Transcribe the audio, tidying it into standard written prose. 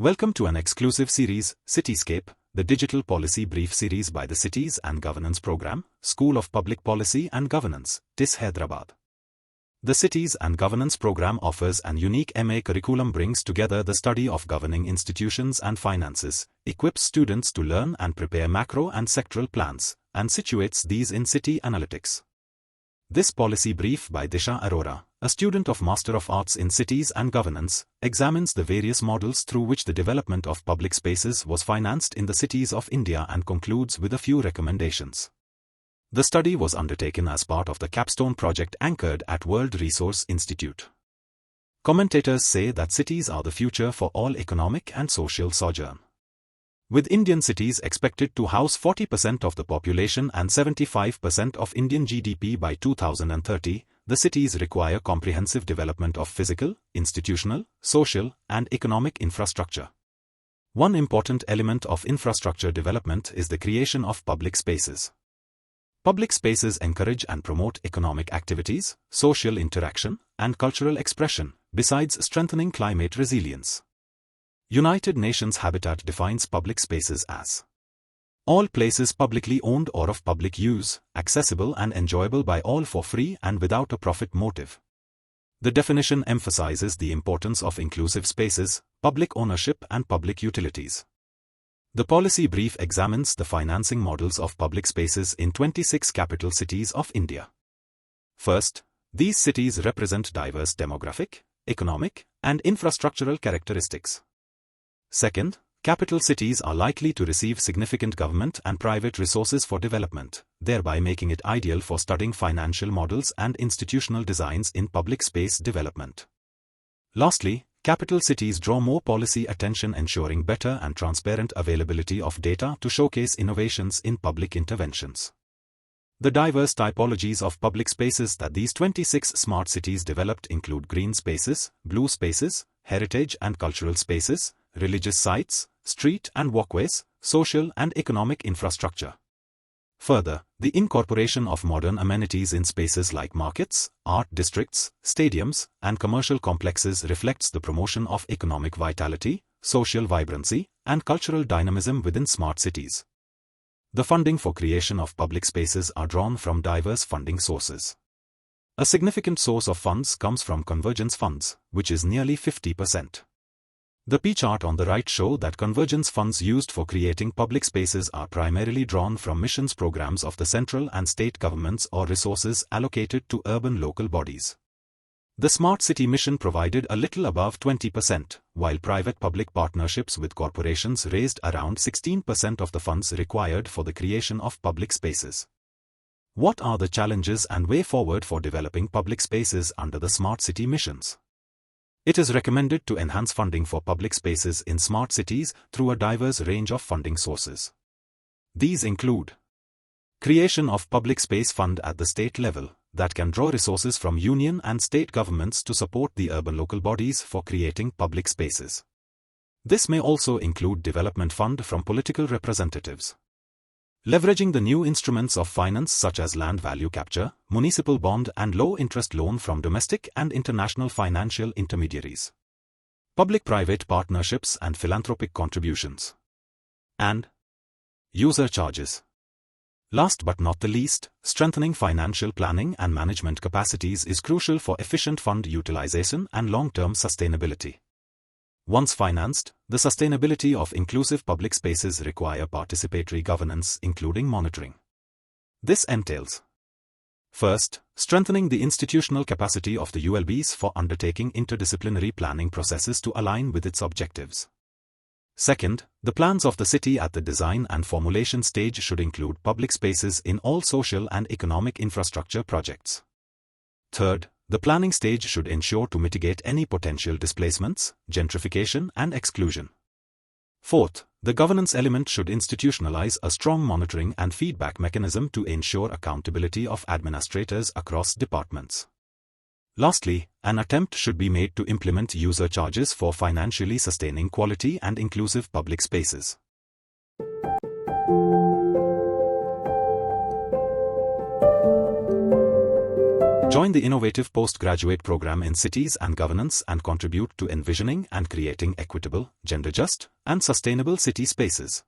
Welcome to an exclusive series, Cityscape, the digital policy brief series by the Cities and Governance Program, School of Public Policy and Governance, TIS Hyderabad. The Cities and Governance Program offers an unique MA curriculum, brings together the study of governing institutions and finances, equips students to learn and prepare macro and sectoral plans, and situates these in city analytics. This policy brief by Disha Arora, a student of Master of Arts in Cities and Governance, examines the various models through which the development of public spaces was financed in the cities of India and concludes with a few recommendations. The study was undertaken as part of the capstone project anchored at World Resource Institute. Commentators say that cities are the future for all economic and social sojourn. With Indian cities expected to house 40% of the population and 75% of Indian GDP by 2030, the cities require comprehensive development of physical, institutional, social, and economic infrastructure. One important element of infrastructure development is the creation of public spaces. Public spaces encourage and promote economic activities, social interaction, and cultural expression, besides strengthening climate resilience. United Nations Habitat defines public spaces as all places publicly owned or of public use, accessible and enjoyable by all for free and without a profit motive. The definition emphasizes the importance of inclusive spaces, public ownership and public utilities. The policy brief examines the financing models of public spaces in 26 capital cities of India. First, these cities represent diverse demographic, economic, and infrastructural characteristics. Second, capital cities are likely to receive significant government and private resources for development, thereby making it ideal for studying financial models and institutional designs in public space development. Lastly, capital cities draw more policy attention, ensuring better and transparent availability of data to showcase innovations in public interventions. The diverse typologies of public spaces that these 26 smart cities developed include green spaces, blue spaces, heritage and cultural spaces, religious sites, street and walkways, social and economic infrastructure. Further, the incorporation of modern amenities in spaces like markets, art districts, stadiums, and commercial complexes reflects the promotion of economic vitality, social vibrancy, and cultural dynamism within smart cities. The funding for creation of public spaces are drawn from diverse funding sources. A significant source of funds comes from convergence funds, which is nearly 50%. The P chart on the right show that convergence funds used for creating public spaces are primarily drawn from missions programs of the central and state governments or resources allocated to urban local bodies. The Smart City Mission provided a little above 20%, while private-public partnerships with corporations raised around 16% of the funds required for the creation of public spaces. What are the challenges and way forward for developing public spaces under the Smart City missions? It is recommended to enhance funding for public spaces in smart cities through a diverse range of funding sources. These include creation of public space fund at the state level that can draw resources from union and state governments to support the urban local bodies for creating public spaces. This may also include development fund from political representatives. Leveraging the new instruments of finance such as land value capture, municipal bond and low-interest loan from domestic and international financial intermediaries. Public-private partnerships and philanthropic contributions. And user charges. Last but not the least, strengthening financial planning and management capacities is crucial for efficient fund utilization and long-term sustainability. Once financed, the sustainability of inclusive public spaces require participatory governance, including monitoring. This entails: first, strengthening the institutional capacity of the ULBs for undertaking interdisciplinary planning processes to align with its objectives. Second, the plans of the city at the design and formulation stage should include public spaces in all social and economic infrastructure projects. Third, the planning stage should ensure to mitigate any potential displacements, gentrification and exclusion. Fourth, the governance element should institutionalize a strong monitoring and feedback mechanism to ensure accountability of administrators across departments. Lastly, an attempt should be made to implement user charges for financially sustaining quality and inclusive public spaces. Join the innovative postgraduate program in Cities and Governance and contribute to envisioning and creating equitable, gender-just, and sustainable city spaces.